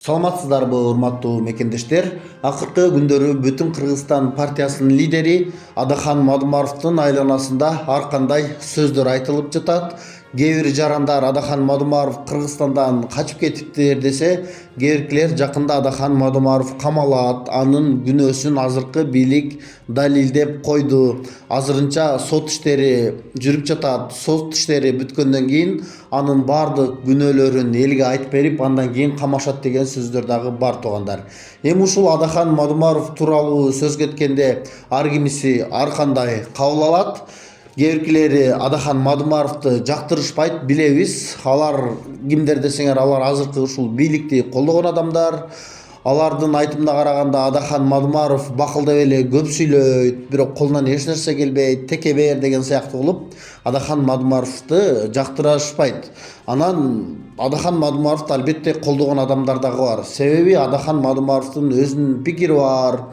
Саламатсыздарбы, урматтуу мекендештер? Акыркы күндөрү Бүтүн Кыргызстан партиясынын лидери Адахан Мадумаровдун айланасында ар кандай сөздөр айтылып жатат. Кээ бир жарандар Адахан Мадумаров Кыргызстандан качып кетиптир десе, кээ биркилер жакында Адахан Мадумаров камалат, анын күнөөсүн азыркы бийлик далилдеп койду. Азырынча сот иштери жүрүп жатат. Сот иштери бүткөндөн кийин анын баардык күнөөлөрүн элге айтып берип, андан кийин камашат деген сөздөр дагы бар туугандар. Эми ушул Адахан Мадумаров тууралуу сөз кеткенде ар кимиси ар кандай кабыл алат. Кээ биркилери Адахан Мадумаровду жактырышпайт, билебиз. Алар кимдер десеңер, алар азыркы ушул бийликти колдогон адамдар. Алардын айтымына караганда Адахан Мадумаров бакылдап эле көп сүйлөйт, бирок колунан эч нерсе келбейт, теке бээр деген сыяктуу кылып Адахан Мадумаровду жактырышпайт. Анан Адахан Мадумаровду албетте колдогон адамдар дагы бар. Себеби Адахан Мадумаровдун өзүнүн пикири бар.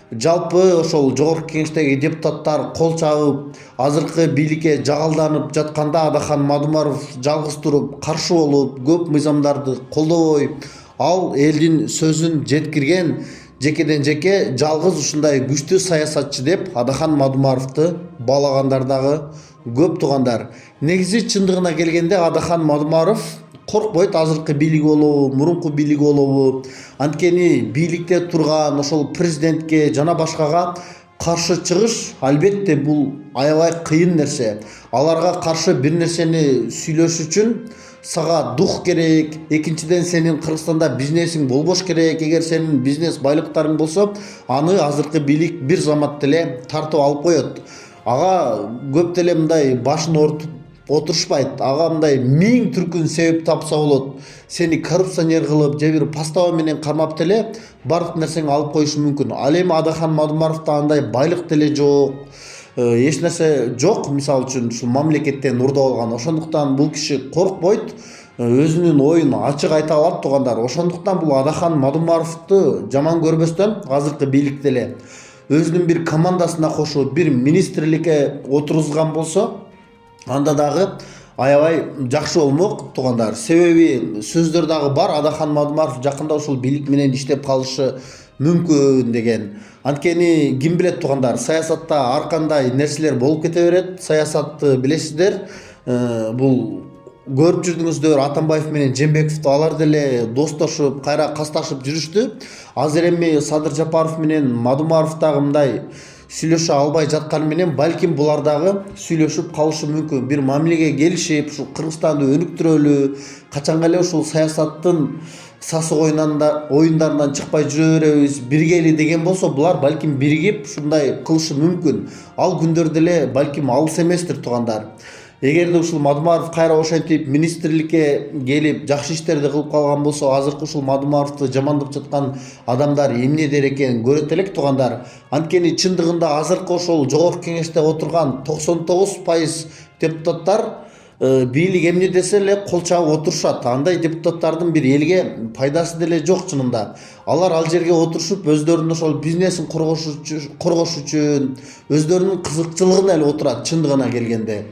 Жалпы ошол жогорку кеңештеги депутаттар кол чабып, азыркы бийликке жагалданып жатканда Адахан Мадумаров жалгыз туруп, каршы болуп, көп мыйзамдарды колдобой, ал элдин сөзүн жеткирген жекеден жеке жалгыз ушундай күчтүү саясатчы деп Адахан Мадумаровду баалагандар дагы көп туугандар. Негизи чындыгына келгенде Адахан Мадумаров коркпойт, азыркы бийлиги болобу, мурунку бийлиги болобу. Анткени бийликте турган ошол президентке жана башкага каршы чыгыш албетте бул аябай кыйын нерсе. Аларга каршы бир нерсени сүйлөш үчүн сага дух керек. Экинчиден, сенин Кыргызстанда бизнесиң болбош керек. Эгер сенин бизнес байлыктарың болсо, аны азыркы бийлик бир заматта эле тартып алып коет. Ага көп деле мындай башын ортуп отурушпайт. Ага мындай 1000 түркүн себеп тапса болот. Сени коррупционер кылып, же бир постава менен кармап деле бардык нерсеңи алып коюшу мүмкүн. Ал эми Адахан Мадумаровдо андай байлык деле жок, эч нерсе жок. Мисалы үчүн ушул мамлекеттен урдап алган. Ошондуктан бул киши коркпойт, өзүнүн оюн ачык айта алат туугандар. Ошондуктан бул Адахан Мадумаровду жаман көрбөстөн азыркы бийлик деле өзүнүн бир командасына кошуп, бир министрликке отургузган болсо, анда дагы аябай жакшы болмок туугандар. Себеби сөздөр дагы бар, Адахан Мадумаров жакында ушул бийлик менен иштеп калышы мүмкүн деген. Анткени ким билет туугандар, саясатта ар кандай нерселер болуп кете берет. Саясатты билесиздер. Бул көрүп жүрдүңүздөр, Атамбаев менен Жээнбековду алар деле достошуп, кайра касташып жүрүштү. Азыр эми Садыр Жапаров менен Мадумаров дагы мындай сүйлөшө албай жатканы менен балким булар дагы сүйлөшүп калышы мүмкүн. Бир мамилеге келишип, ушул Кыргызстанды өнүктүрөлү, качанга эле ушул саясаттын сасык оюндарынан чыкпай жүрө беребиз, биргели деген болсо, булар балким биригип ушундай кылышы мүмкүн. Ал күндөр деле балким алыс эместир туугандар. Эгерде ушул Мадумаров кайра ошентип министрликке келип жакшы иштерди кылып калган болсо, азыркы ушул Мадумаровду жамандап жаткан адамдар эмнедер экенин көрөт элек туугандар. Анткени чындыгында азыркы ошол жогорку кеңеште отурган 99% депутаттар бийлик эмне десе эле кол чабып отурушат. Андай депутаттардын бир элге пайдасы деле жок чынында. Алар ал жерге отурушуп, өздөрүнүн ошол бизнесин коргош үчүн, өздөрүнүн кызыкчылыгына эле отурат чындыгына келгенде.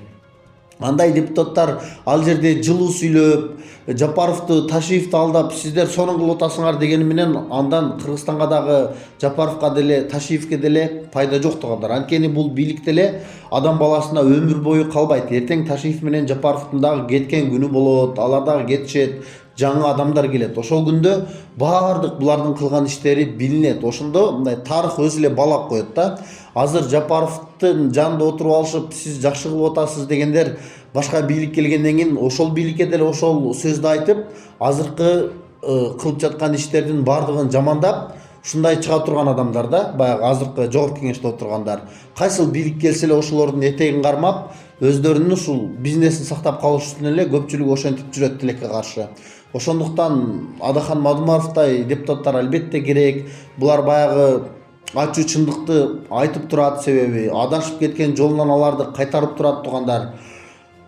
Андай депутаттар ал жерде жылуу сүйлөп, Жапаровду, Ташиевди алдап, сиздер сонун кылып атасыңар дегени менен андан Кыргызстанга дагы, Жапаровго деле, Ташиевге деле пайда жок туугандар. Анткени бул бийлик деле адам баласына өмүр бою калбайт. Эртең Ташиев менен Жапаровдун дагы кеткен күнү болот, алар дагы кетишет, жаңы адамдар келет. Ошол күндө баардык булардын кылган иштери билинет. Ошондо мындай тарых өзү эле балап коет да. Азыр Жапаровдун жанында отуруп алышып, сиз жакшы кылып атасыз дегендер башка бийлик келгенден кийин ошол бийликке деле ошол сөздү айтып, азыркы кылып жаткан иштердин баардыгын жамандап, ушундай чыга турган адамдар да, баягы азыркы жогорку кеңеште отургандар. Кайсыл бийлик келсе эле ошолордун этегин кармап, өздөрүнүн ушул бизнесин сактап калыш үчүн эле көпчүлүк ошентип жүрөт тилекке каршы. Ошондуктан Адахан Мадумаровдай депутаттар албетте керек. Булар баягы ачуу чындыкты айтып турат, себеби адашып кеткен жолунан аларды кайтарып турат туугандар.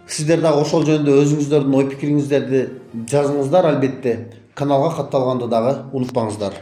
Сиздер дагы ошол жөнүндө өзүңүздөрдүн ой пикириңиздерди жазыңыздар албетте. Каналга катталганды дагы унутпаңыздар.